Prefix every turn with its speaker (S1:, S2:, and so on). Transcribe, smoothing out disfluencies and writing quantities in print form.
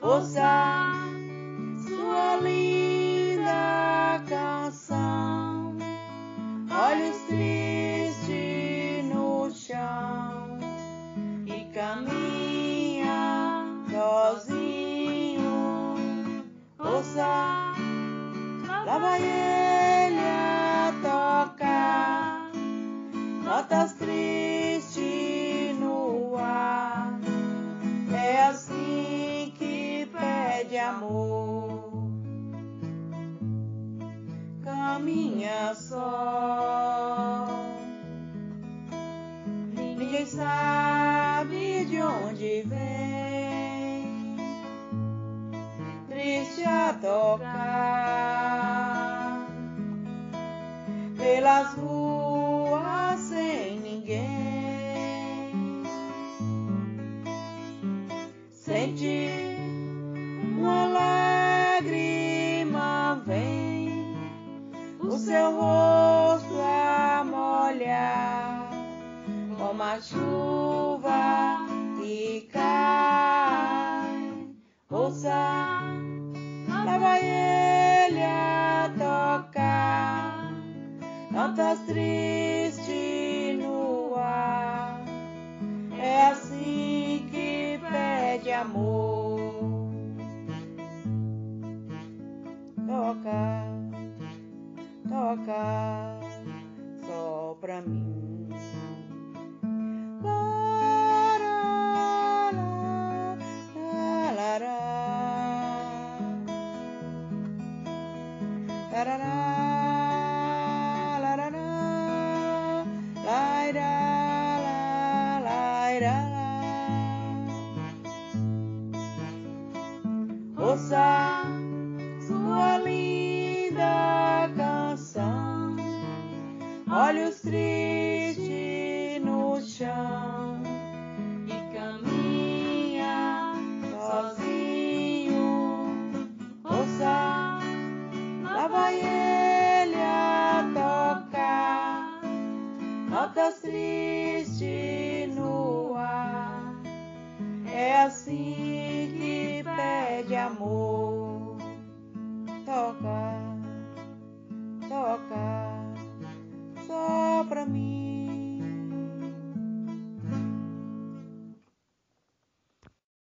S1: ouça sua linda canção. Olhos tristes no chão e caminha sozinho. Ouça, lá vai ele a tocar notas tristes no ar. É assim que pede amor. Caminha só, ninguém sabe de onde vem, triste a tocar pelas ruas sem ninguém. Sente uma lágrima vem o seu rosto a molhar, como a chuva que cai. Ouça, lá vai ele a tocar notas tristes no ar. É assim que pede amor. Toca, toca só pra mim. Ouça sua linda canção, olhos tristes no chão e caminha sozinho. Ouça, lá vai ele a tocar notas tristes no ar. É assim que pede amor. Toca.